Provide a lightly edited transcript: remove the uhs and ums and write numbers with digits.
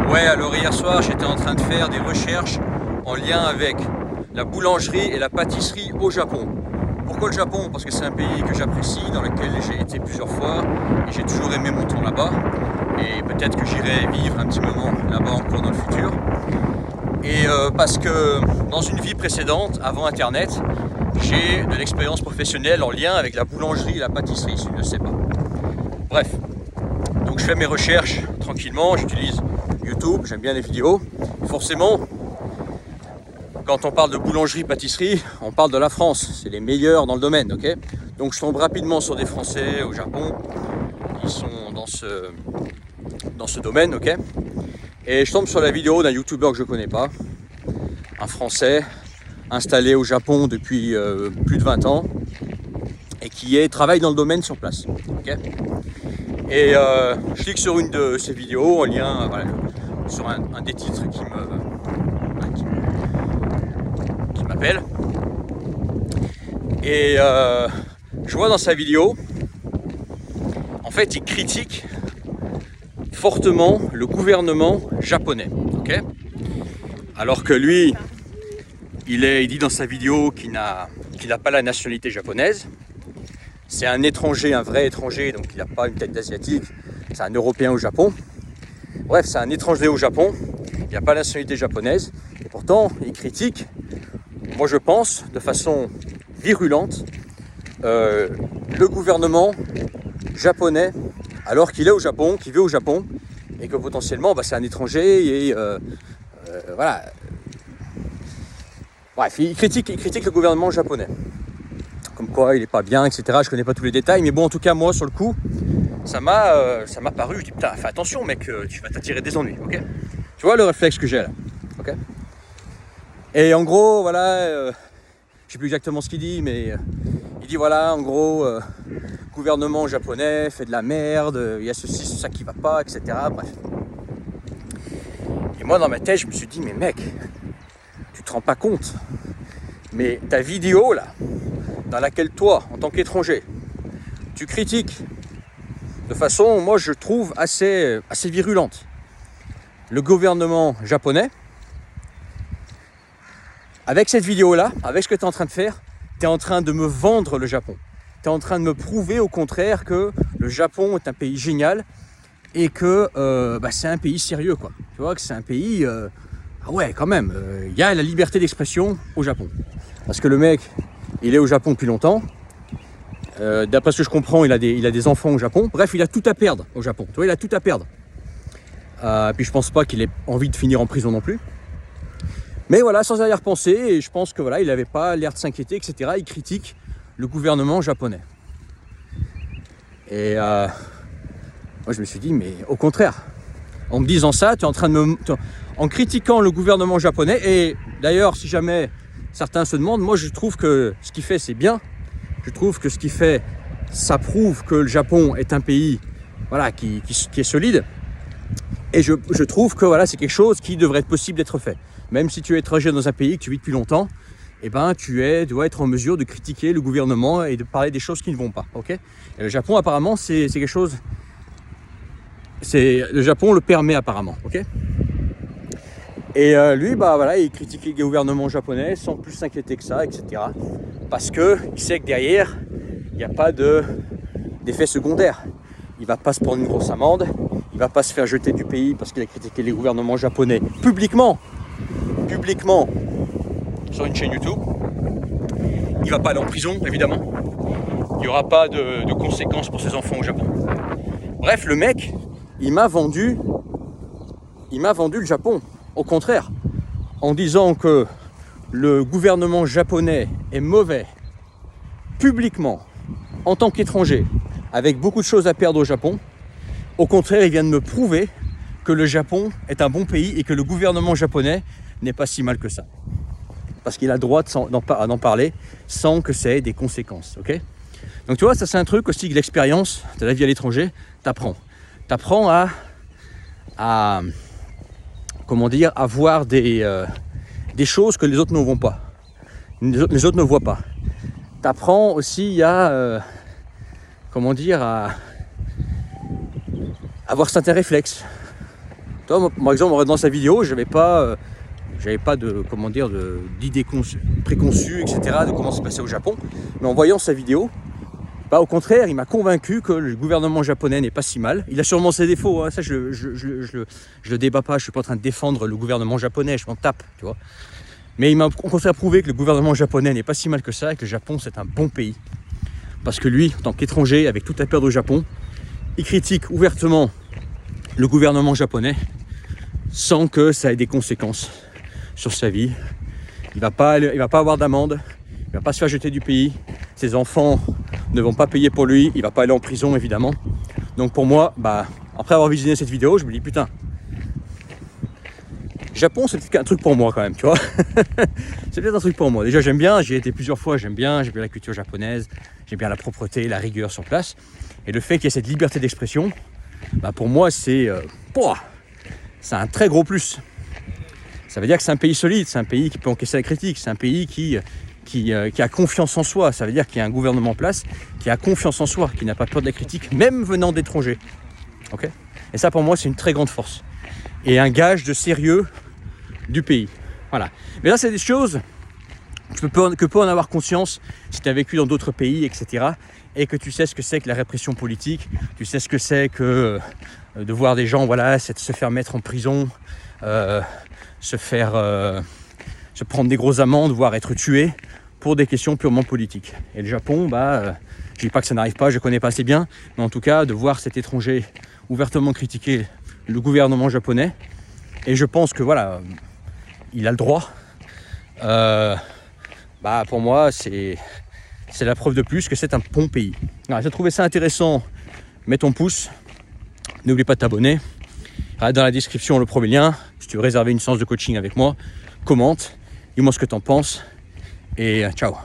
Ouais, alors hier soir, j'étais en train de faire des recherches en lien avec la boulangerie et la pâtisserie au Japon. Pourquoi le Japon? Parce que c'est un pays que j'apprécie, dans lequel j'ai été plusieurs fois et j'ai toujours aimé mon temps là-bas. Et peut-être que j'irai vivre un petit moment là-bas encore dans le futur. Et parce que dans une vie précédente, avant Internet, j'ai de l'expérience professionnelle en lien avec la boulangerie et la pâtisserie, si tu ne le sais pas. Bref, donc je fais mes recherches tranquillement, j'utilise YouTube, j'aime bien les vidéos. Forcément, quand on parle de boulangerie-pâtisserie, on parle de la France, c'est les meilleurs dans le domaine, ok? Donc je tombe rapidement sur des Français au Japon qui sont dans ce domaine, ok? Et je tombe sur la vidéo d'un YouTuber que je connais pas, un Français installé au Japon depuis plus de 20 ans et qui travaille dans le domaine sur place, ok? Et je clique sur une de ces vidéos en lien, voilà, sur un des titres qui m'appelle. Et je vois dans sa vidéo, en fait, il critique fortement le gouvernement japonais, ok? Alors que lui, il dit dans sa vidéo qu'il n'a pas la nationalité japonaise. C'est un étranger, un vrai étranger, donc il n'a pas une tête d'asiatique. C'est un Européen au Japon. Bref, c'est un étranger au Japon. Il n'a pas la nationalité japonaise. Et pourtant, il critique, moi je pense, de façon virulente, le gouvernement japonais, alors qu'il est au Japon, qu'il vit au Japon, et que potentiellement, c'est un étranger, et voilà. Bref, il critique le gouvernement japonais. Comme quoi il n'est pas bien, etc. Je connais pas tous les détails, mais bon, en tout cas, moi, sur le coup, ça m'a paru, je dis, putain, fais attention, mec, tu vas t'attirer des ennuis, ok? Tu vois le réflexe que j'ai là, ok? Et en gros, voilà, je sais plus exactement ce qu'il dit, mais il dit, voilà, en gros, gouvernement japonais fait de la merde, il y a ceci, ça qui va pas, etc. Bref. Et moi, dans ma tête, je me suis dit, mais mec, tu te rends pas compte, mais ta vidéo, là, dans laquelle toi, en tant qu'étranger, tu critiques de façon, moi, je trouve assez virulente, le gouvernement japonais. Avec cette vidéo-là, avec ce que tu es en train de faire, tu es en train de me vendre le Japon. Tu es en train de me prouver au contraire que le Japon est un pays génial et que c'est un pays sérieux, quoi. Tu vois que c'est un pays... ah ouais, quand même, y a la liberté d'expression au Japon. Parce que le mec, il est au Japon depuis longtemps. D'après ce que je comprends, il a des enfants au Japon. Bref, il a tout à perdre au Japon. Tu vois, il a tout à perdre. Puis je pense pas qu'il ait envie de finir en prison non plus. Mais voilà, sans arrière-pensée, et je pense que voilà, il n'avait pas l'air de s'inquiéter, etc. Il critique le gouvernement japonais. Et moi, je me suis dit, mais au contraire, en me disant ça, tu es en train de en critiquant le gouvernement japonais, et d'ailleurs, si jamais certains se demandent, moi, je trouve que ce qu'il fait, c'est bien. Je trouve que ce qu'il fait, ça prouve que le Japon est un pays, voilà, qui est solide. Et je trouve que voilà, c'est quelque chose qui devrait être possible d'être fait. Même si tu es étranger dans un pays que tu vis depuis longtemps, eh ben, tu dois être en mesure de critiquer le gouvernement et de parler des choses qui ne vont pas. Okay, et le Japon, apparemment, c'est quelque chose... Le Japon le permet apparemment. Okay, et lui, voilà, il critique le gouvernement japonais sans plus s'inquiéter que ça, etc. Parce qu'il sait que derrière, il n'y a pas d'effet secondaire. Il ne va pas se prendre une grosse amende. Il ne va pas se faire jeter du pays parce qu'il a critiqué les gouvernements japonais publiquement sur une chaîne YouTube. Il ne va pas aller en prison, évidemment. Il n'y aura pas de conséquences pour ses enfants au Japon. Bref, le mec, il m'a vendu le Japon. Au contraire, en disant que le gouvernement japonais est mauvais publiquement, en tant qu'étranger, avec beaucoup de choses à perdre au Japon. Au contraire, il vient de me prouver que le Japon est un bon pays et que le gouvernement japonais n'est pas si mal que ça. Parce qu'il a le droit d'en parler sans que ça ait des conséquences. Okay, donc tu vois, ça c'est un truc aussi de l'expérience de la vie à l'étranger. T'apprends à comment dire, à voir des choses que les autres ne vont pas. Les autres ne voient pas. T'apprends aussi à avoir certains réflexes. Toi, moi, par exemple, dans sa vidéo, j'avais pas de, comment dire, d'idées préconçues, etc., de comment se passait au Japon. Mais en voyant sa vidéo, bah, au contraire, il m'a convaincu que le gouvernement japonais n'est pas si mal. Il a sûrement ses défauts, hein, ça je le débat pas, je suis pas en train de défendre le gouvernement japonais, je m'en tape, tu vois. Mais il m'a au contraire prouvé que le gouvernement japonais n'est pas si mal que ça et que le Japon c'est un bon pays. Parce que lui, en tant qu'étranger, avec toute la peur au Japon, il critique ouvertement le gouvernement japonais sans que ça ait des conséquences sur sa vie. Il va pas avoir d'amende, il va pas se faire jeter du pays, ses enfants ne vont pas payer pour lui, il va pas aller en prison évidemment. Donc pour moi, bah, après avoir visionné cette vidéo, je me dis putain, Japon c'est peut-être un truc pour moi quand même, tu vois. C'est peut-être un truc pour moi. Déjà j'aime bien, j'y ai été plusieurs fois, j'aime bien la culture japonaise, j'aime bien la propreté, la rigueur sur place. Et le fait qu'il y ait cette liberté d'expression, bah pour moi c'est un très gros plus. Ça veut dire que c'est un pays solide, c'est un pays qui peut encaisser la critique, c'est un pays qui a confiance en soi. Ça veut dire qu'il y a un gouvernement en place qui a confiance en soi, qui n'a pas peur de la critique, même venant d'étrangers. Okay ? Et ça pour moi c'est une très grande force. Et un gage de sérieux du pays. Voilà. Mais là c'est des choses que peut en avoir conscience si tu as vécu dans d'autres pays, etc. Et que tu sais ce que c'est que la répression politique, tu sais ce que c'est que de voir des gens se faire mettre en prison, se prendre des grosses amendes, voire être tués pour des questions purement politiques. Et le Japon, je dis pas que ça n'arrive pas, je connais pas assez bien, mais en tout cas de voir cet étranger ouvertement critiquer le gouvernement japonais, et je pense que il a le droit. Pour moi c'est la preuve de plus que c'est un bon pays. Alors, si tu as trouvé ça intéressant, mets ton pouce, n'oublie pas de t'abonner. Dans la description le premier lien, si tu veux réserver une séance de coaching avec moi, commente, dis-moi ce que tu en penses et ciao.